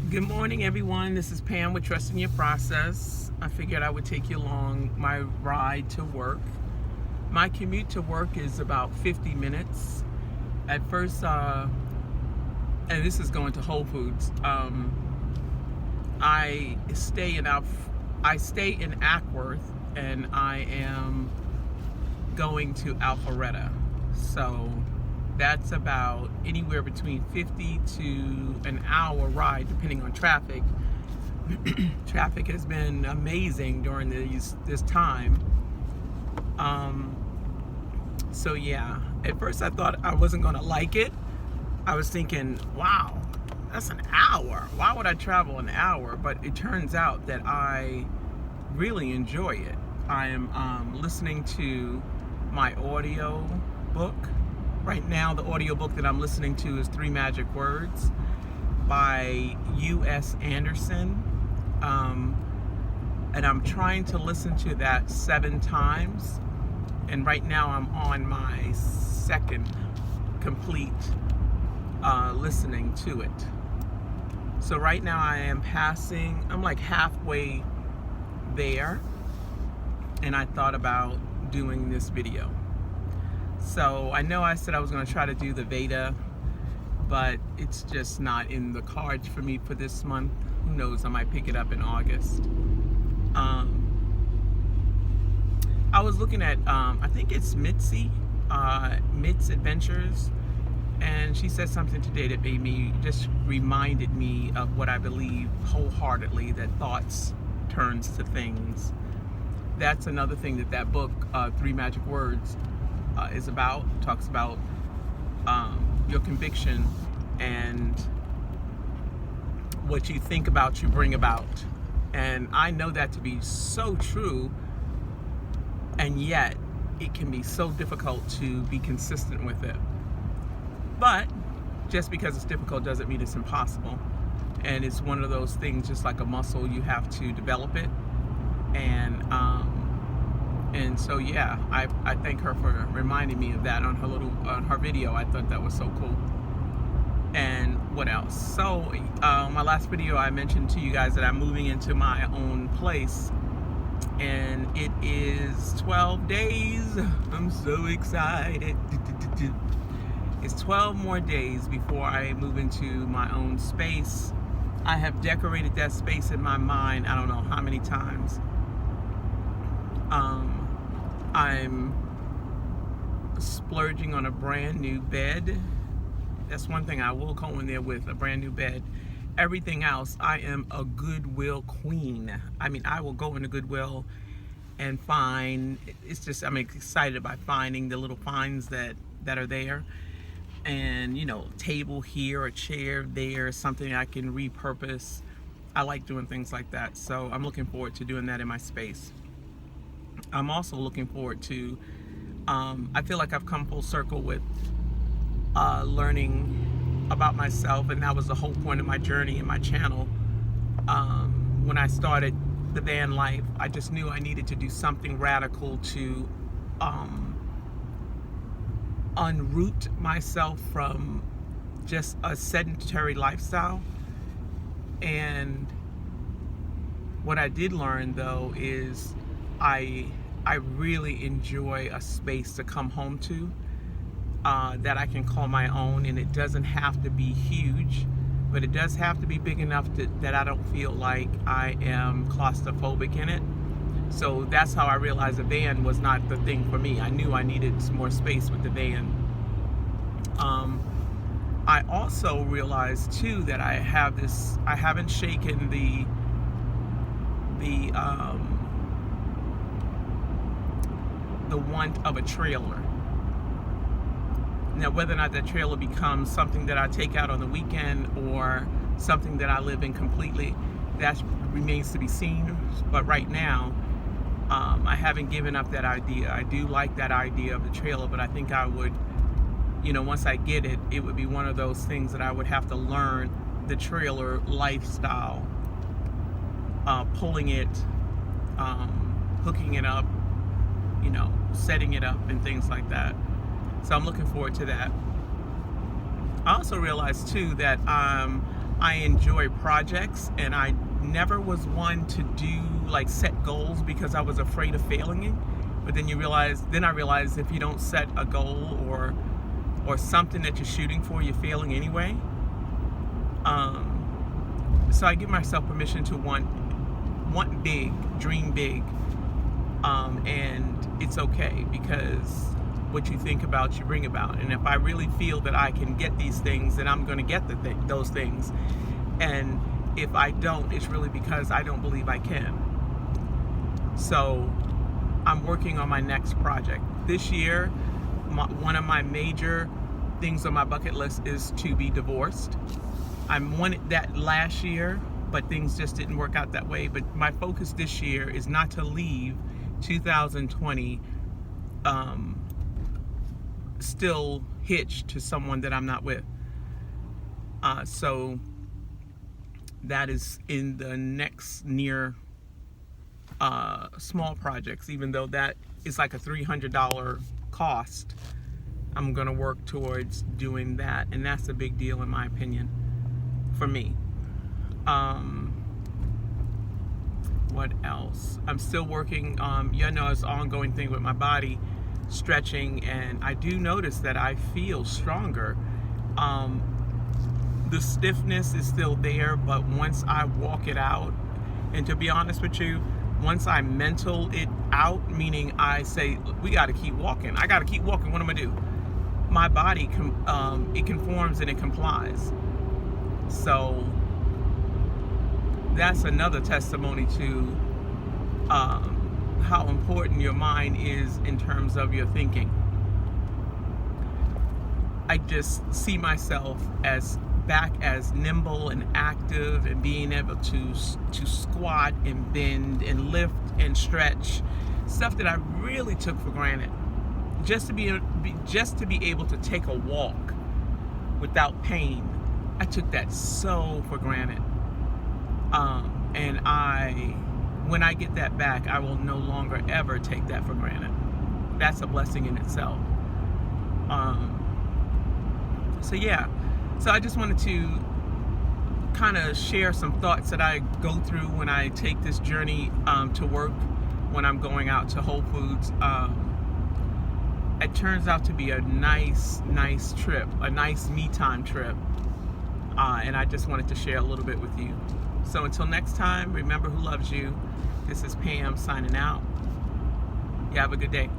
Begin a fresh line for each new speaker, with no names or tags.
Good morning, everyone. This is Pam with Trusting Your Process. I figured I would take you along my ride to work. My commute to work is about 50 minutes. At first, and this is going to Whole Foods. I stay in Ackworth, and I am going to Alpharetta. So that's about anywhere between 50 to an hour ride, depending on traffic. Traffic has been amazing during this time. So yeah, at first I thought I wasn't gonna like it. I was thinking, wow, that's an hour. Why would I travel an hour? But it turns out that I really enjoy it. I am listening to my audio book. Right now, the audiobook that I'm listening to is Three Magic Words by U.S. Anderson. And I'm trying to listen to that 7 times. And right now I'm on my second complete listening to it. So right now I'm like halfway there. And I thought about doing this video. So I know I said I was going to try to do the Veda, but it's just not in the cards for me for this month. Who knows, I might pick it up in August. I was looking at, I think it's Mitzi, Mit's Adventures, and she said something today that just reminded me of what I believe wholeheartedly, that thoughts turns to things. That's another thing that book, Three Magic Words, is about. Talks about your conviction and what you think about, you bring about. And I know that to be so true, and yet it can be so difficult to be consistent with it. But just because it's difficult doesn't mean it's impossible. And it's one of those things, just like a muscle, you have to develop it. And so yeah, I thank her for reminding me of that on her video. I thought that was so cool. And what else? So my last video, I mentioned to you guys that I'm moving into my own place, and it is 12 days. I'm so excited. It's 12 more days before I move into my own space. I have decorated that space in my mind I don't know how many times. I'm splurging on a brand new bed. That's one thing I will go in there with, a brand new bed. Everything else, I am a Goodwill queen. I mean, I will go into Goodwill and find, it's just, I'm excited by finding the little finds that are there. And, you know, table here, a chair there, something I can repurpose. I like doing things like that. So I'm looking forward to doing that in my space. I'm also looking forward to, I feel like I've come full circle with learning about myself, and that was the whole point of my journey in my channel. When I started the van life, I just knew I needed to do something radical to unroot myself from just a sedentary lifestyle. And what I did learn, though, is I really enjoy a space to come home to that I can call my own, and it doesn't have to be huge, but it does have to be big enough that I don't feel like I am claustrophobic in it. So that's how I realized the van was not the thing for me. I knew I needed some more space with the van. I also realized too that I haven't shaken the want of a trailer. Now, whether or not that trailer becomes something that I take out on the weekend or something that I live in completely, that remains to be seen. But right now, I haven't given up that idea. I do like that idea of the trailer, but I think I would, you know, once I get it, it would be one of those things that I would have to learn the trailer lifestyle, pulling it, hooking it up, you know, setting it up and things like that. So I'm looking forward to that. I also realized too that I enjoy projects, and I never was one to do like set goals because I was afraid of failing it. But then I realized if you don't set a goal or something that you're shooting for, you're failing anyway. So I give myself permission to want big, dream big, and it's okay, because what you think about, you bring about. And if I really feel that I can get these things, then I'm going to get those things. And if I don't, it's really because I don't believe I can. So I'm working on my next project. This year, one of my major things on my bucket list is to be divorced. I wanted that last year, but things just didn't work out that way. But my focus this year is not to leave 2020 still hitched to someone that I'm not with. So that is in the next near small projects, even though that is like a $300 cost. I'm gonna work towards doing that, and that's a big deal in my opinion for me. What else? I'm still working, it's an ongoing thing with my body, stretching, and I do notice that I feel stronger. The stiffness is still there, but once I walk it out, and to be honest with you, once I mental it out, meaning I say, we got to keep walking. I got to keep walking. What am I gonna do? My body, it conforms and it complies. So that's another testimony to how important your mind is in terms of your thinking. I just see myself back as nimble and active, and being able to squat and bend and lift and stretch, stuff that I really took for granted. Just to be able to take a walk without pain, I took that so for granted. And when I get that back, I will no longer ever take that for granted. That's a blessing in itself. So I just wanted to kind of share some thoughts that I go through when I take this journey to work, when I'm going out to Whole Foods. It turns out to be a nice trip, a nice me time trip. And I just wanted to share a little bit with you. So until next time, remember who loves you. This is Pam signing out. You have a good day.